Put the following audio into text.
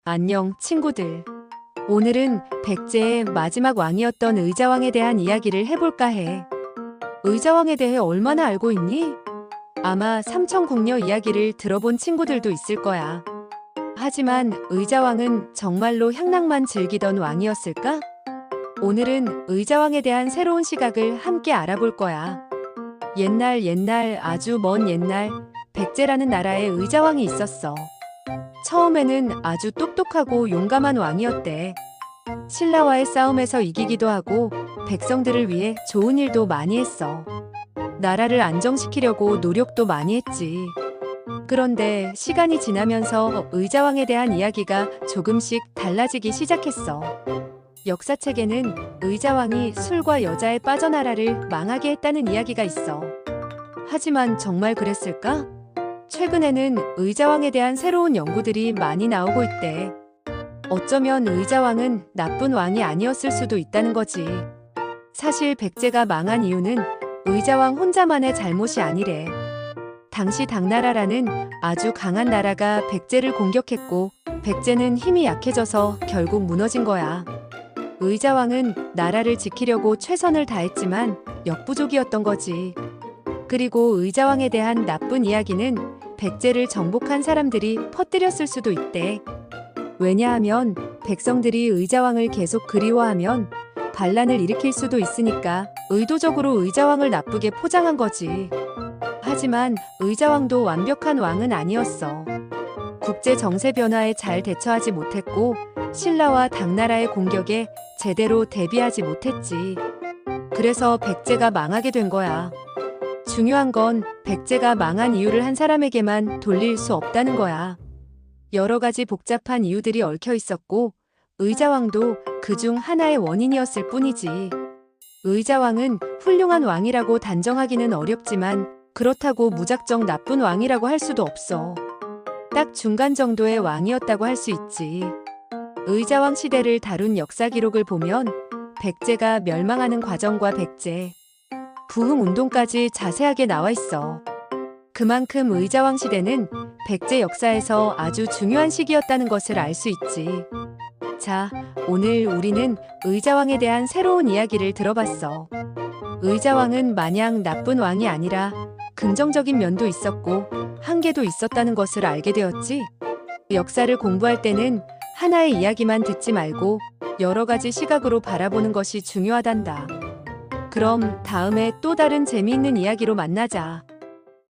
안녕, 친구들. 오늘은 백제의 마지막 왕이었던 의자왕에 대한 이야기를 해볼까 해. 의자왕에 대해 얼마나 알고 있니? 아마 삼천궁녀 이야기를 들어본 친구들도 있을 거야. 하지만 의자왕은 정말로 향락만 즐기던 왕이었을까? 오늘은 의자왕에 대한 새로운 시각을 함께 알아볼 거야. 옛날 아주 먼 옛날 백제라는 나라에 의자왕이 있었어. 처음에는 아주 똑똑하고 용감한 왕이었대. 신라와의 싸움에서 이기기도 하고 백성들을 위해 좋은 일도 많이 했어. 나라를 안정시키려고 노력도 많이 했지. 그런데 시간이 지나면서 의자왕에 대한 이야기가 조금씩 달라지기 시작했어. 역사책에는 의자왕이 술과 여자에 빠져 나라를 망하게 했다는 이야기가 있어. 하지만 정말 그랬을까? 최근에는 의자왕에 대한 새로운 연구들이 많이 나오고 있대. 어쩌면 의자왕은 나쁜 왕이 아니었을 수도 있다는 거지. 사실 백제가 망한 이유는 의자왕 혼자만의 잘못이 아니래. 당시 당나라라는 아주 강한 나라가 백제를 공격했고 백제는 힘이 약해져서 결국 무너진 거야. 의자왕은 나라를 지키려고 최선을 다했지만 역부족이었던 거지. 그리고 의자왕에 대한 나쁜 이야기는 백제를 정복한 사람들이 퍼뜨렸을 수도 있대. 왜냐하면 백성들이 의자왕을 계속 그리워하면 반란을 일으킬 수도 있으니까 의도적으로 의자왕을 나쁘게 포장한 거지. 하지만 의자왕도 완벽한 왕은 아니었어. 국제 정세 변화에 잘 대처하지 못했고 신라와 당나라의 공격에 제대로 대비하지 못했지. 그래서 백제가 망하게 된 거야. 중요한 건 백제가 망한 이유를 한 사람에게만 돌릴 수 없다는 거야. 여러 가지 복잡한 이유들이 얽혀 있었고 의자왕도 그중 하나의 원인이었을 뿐이지. 의자왕은 훌륭한 왕이라고 단정하기는 어렵지만 그렇다고 무작정 나쁜 왕이라고 할 수도 없어. 딱 중간 정도의 왕이었다고 할 수 있지. 의자왕 시대를 다룬 역사 기록을 보면 백제가 멸망하는 과정과 백제 부흥 운동까지 자세하게 나와 있어. 그만큼 의자왕 시대는 백제 역사에서 아주 중요한 시기였다는 것을 알 수 있지. 자, 오늘 우리는 의자왕에 대한 새로운 이야기를 들어봤어. 의자왕은 마냥 나쁜 왕이 아니라 긍정적인 면도 있었고 한계도 있었다는 것을 알게 되었지. 역사를 공부할 때는 하나의 이야기만 듣지 말고 여러 가지 시각으로 바라보는 것이 중요하단다. 그럼 다음에 또 다른 재미있는 이야기로 만나자.